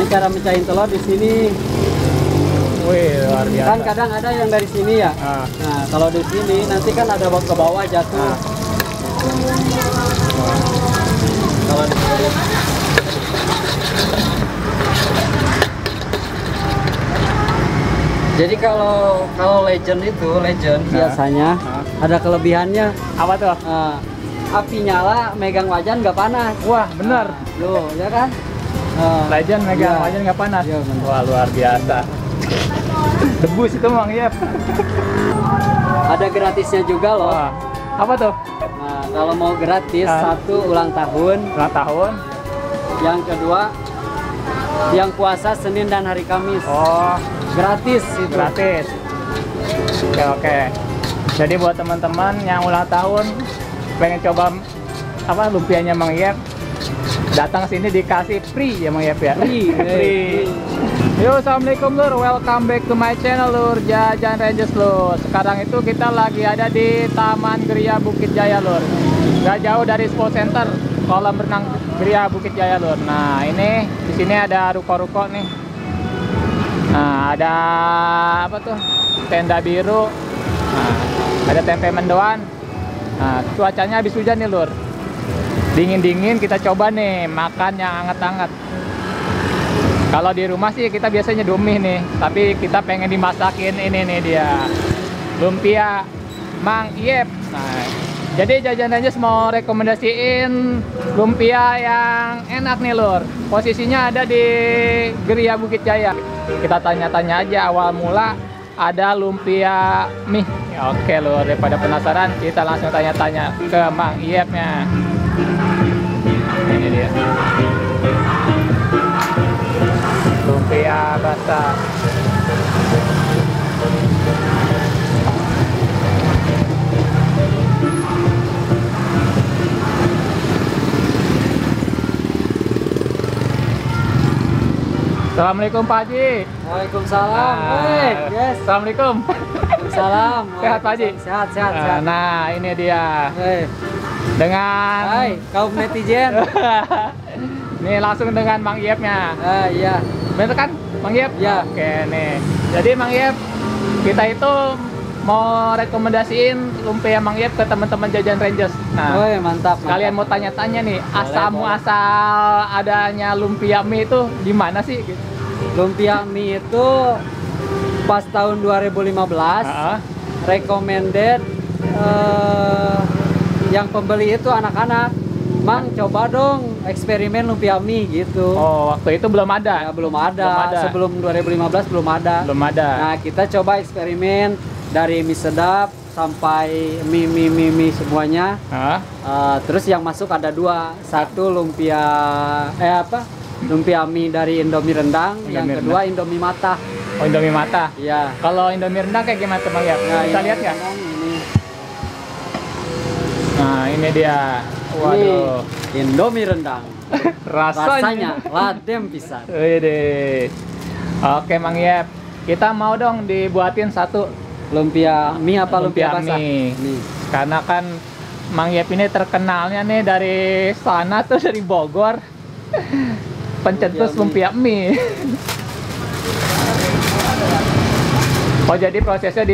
Ini cara mecahin telur di sini. Wih, luar biasa. Kan kadang ada yang dari sini ya. Nah, kalau di sini nanti kan ada ke bawah jatuh. Kalau di sini. Jadi kalau legend itu biasanya ada kelebihannya. Apa tuh? Api nyala, megang wajan nggak panas. Wah, bener. Loh, ya kan? Legend megang wajan nggak panas. Iya, bener. Wah, luar biasa. Debus itu Mang Yep. Ada gratisnya juga loh. Wah, apa tuh? Nah, kalau mau gratis, satu ulang tahun. Ulang tahun. Yang kedua, yang puasa Senin dan hari Kamis. Oh, Gratis itu. gratis. Oke. Jadi buat teman-teman yang ulang tahun pengen coba apa lumpianya Mang Yep, datang sini dikasih free ya Mang Yep ya. Free. Yo, assalamualaikum lur, welcome back to my channel lur, Jajan Rangers lur. Sekarang itu kita lagi ada di Taman Geria Bukit Jaya lur. Gak jauh dari Sport Center, kolam renang Geria Bukit Jaya lur. Nah ini di sini ada ruko-ruko nih. Nah ada apa tuh? Tenda biru. Nah, ada tempe mendoan. Nah cuacanya habis hujan nih lur. Dingin-dingin kita coba nih makan yang hangat-hangat. Kalau di rumah sih kita biasanya domih nih, tapi kita pengen dimasakin ini nih dia lumpia Mang Yep. Nah, jadi Jajan Rangers mau rekomendasiin lumpia yang enak nih lur. Posisinya ada di Geria Bukit Jaya. Kita tanya-tanya aja awal mula ada lumpia mie. Ya, oke lur, daripada penasaran kita langsung tanya-tanya ke Mang Yep-nya. Ini dia. Lumpia basah. Assalamualaikum Pak Haji. Waalaikumsalam. Yes. Assalamualaikum. Waalaikumsalam. Sehat Pak Haji? Sehat. Nah ini dia. Dengan Hai kaum netizen. Nih langsung dengan Mang Yep-nya. Iya. Bener kan Mang Yep? Ya. Oke nih. Jadi Mang Yep, kita itu mau rekomendasiin lumpia Mang Yep ke teman-teman Jajan Rangers. Nah, Mantap. kalian mau tanya-tanya nih, asal adanya lumpia mie itu gimana sih? Lumpia mie itu pas tahun 2015 recommended yang pembeli itu anak-anak. Mang coba dong eksperimen lumpia mie gitu. Oh, waktu itu belum ada. Ya, belum ada. Sebelum 2015 belum ada. Nah, kita coba eksperimen dari mie sedap sampai mie semuanya. Terus yang masuk ada dua. Satu lumpia lumpia mie dari Indomie rendang, yang kedua Indomie matah. Oh, Indomie matah. Iya. Kalau Indomie rendang kayak gimana tuh Mang Yep? Nah, bisa lihat nggak? Ini. Nah, ini dia. Waduh, ini Indomie rendang. rasanya ladem pisan. Wede. Oke Mang Yep, kita mau dong dibuatin satu lumpia mie apa lumpia basah? Mie. Karena kan Mang Yep ini terkenalnya nih dari sana tuh, dari Bogor. Pencetus lumpia mie. Oh jadi prosesnya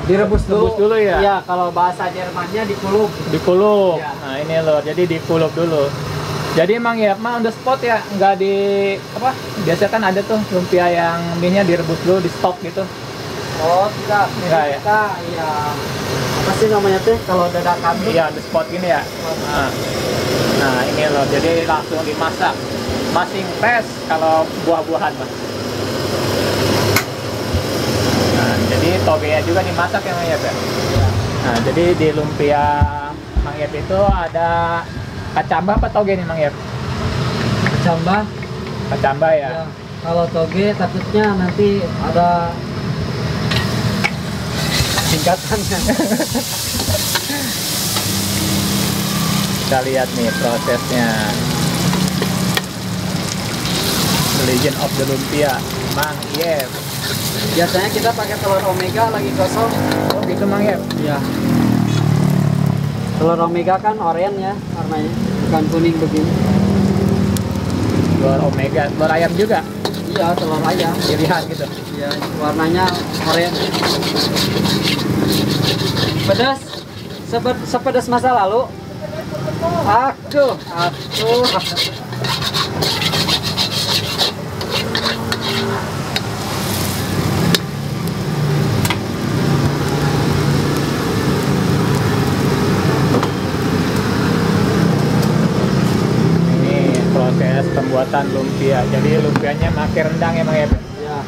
direbus dulu ya? Iya, kalau bahasa Jermannya dikulub. Dikulub. Ya. Nah ini loh, jadi dikulub dulu. Jadi Mang Yep mah on the spot ya, nggak di apa? Biasa kan ada tuh lumpia yang mie-nya direbus dulu, di stok gitu. Oh tidak, Enggak ya? Kita ya apa sih namanya tuh kalau dadakan tuh? Iya, on the spot gini ya. Nah ini loh, jadi langsung dimasak. Masing fresh kalau buah-buahan mas. Jadi togenya juga dimasak ya Mang Yep ya? Nah jadi di lumpia Mang Yep itu ada kacamba apa toge nih Mang Yep? Kacamba ya? Kalau toge takutnya nanti ada singkatannya. Kita lihat nih prosesnya. The Legend of the Lumpia Mang Yep. Biasanya kita pakai telur omega lagi kosong. Oh gitu Mang Yep? Iya. Telur omega kan oranye ya warnanya, bukan kuning begini. telur omega, telur ayam juga. Iya, telur ayam. Pilihan gitu. Iya, warnanya oranye. Pedas, sepedas masa lalu. Aku. Proses pembuatan lumpia. Jadi lumpianya pakai rendang ya Bang ya? Ya.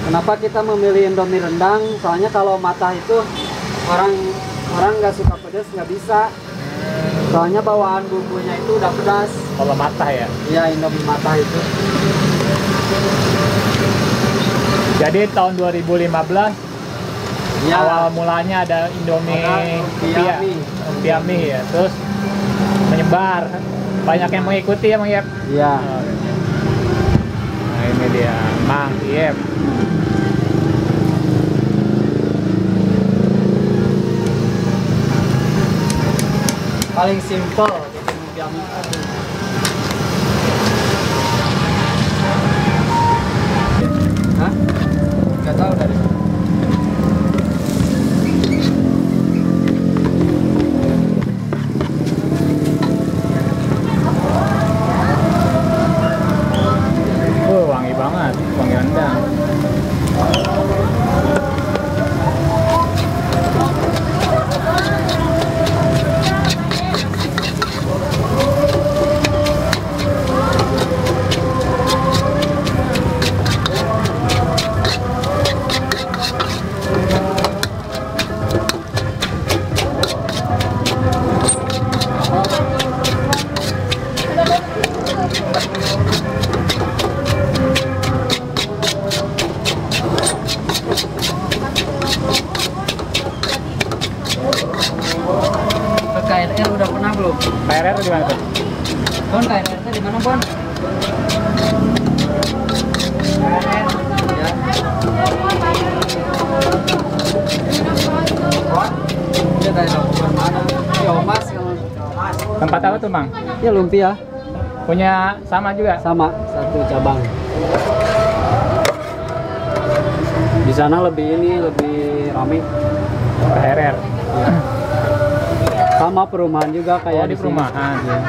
Kenapa kita memilih Indomie rendang? Soalnya kalau matah itu orang nggak suka pedas nggak bisa. Soalnya bawaan bumbunya itu udah pedas. Kalau matah ya? Iya, Indomie matah itu. Jadi tahun 2015 ya, awal mulanya ada Indomie lumpia mie ya. Terus menyebar. Banyak yang mengikuti ya Mang Yep? Iya. Nah ini dia Mang Yep. Paling simple bikin lumpia mie. Hah? Gak tahu dari. Wangi banget, wangi rendang. KRR udah pernah belum? KRR di mana tuh? Bon, KRR di mana, Bon? KRR. Ya. Bon. Dia dari mana? Mas. Tempat apa tuh, Mang? Ya, lumpia. Punya sama juga? Sama, satu cabang. Di sana lebih rame. KRR. Ya. Sama perumahan juga kayak di perumahan. Ya.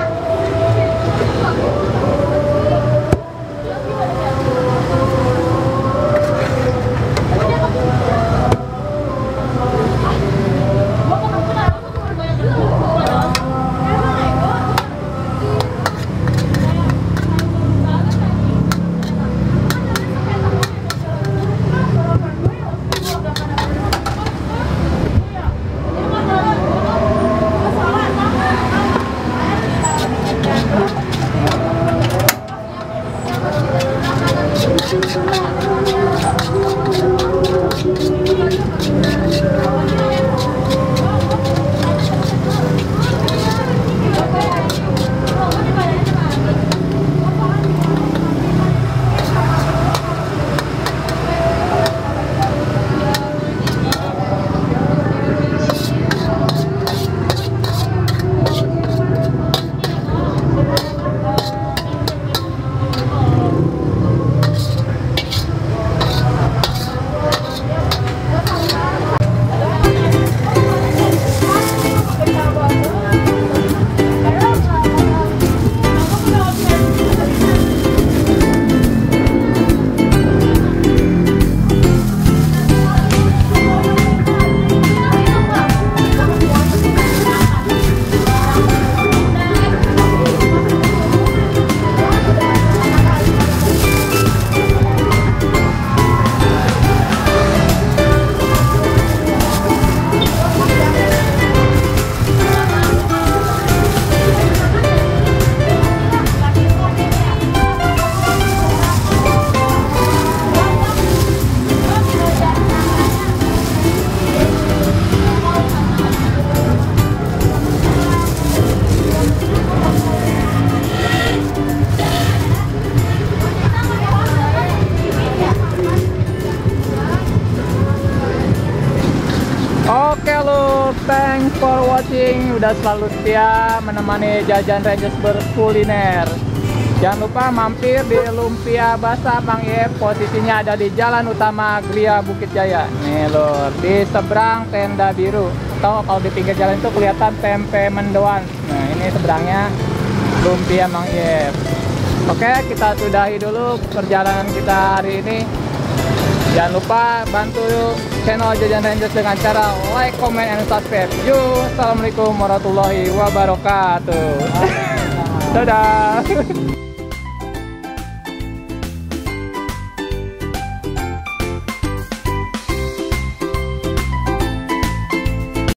Oke lo, thanks for watching. Udah selalu setia menemani Jajan Rangers berkuliner. Jangan lupa mampir di Lumpia Basah Mang Iyep. Posisinya ada di Jalan Utama Gria Bukit Jaya. Nih lur, di seberang Tenda Biru. Atau kalau di pinggir jalan itu kelihatan tempe mendoan. Nah ini seberangnya Lumpia Mang Iyep. Oke, kita sudahi dulu perjalanan kita hari ini. Jangan lupa bantu channel Jajan Rangers dengan cara like, comment, and subscribe. Yuk, assalamualaikum warahmatullahi wabarakatuh. Dadah.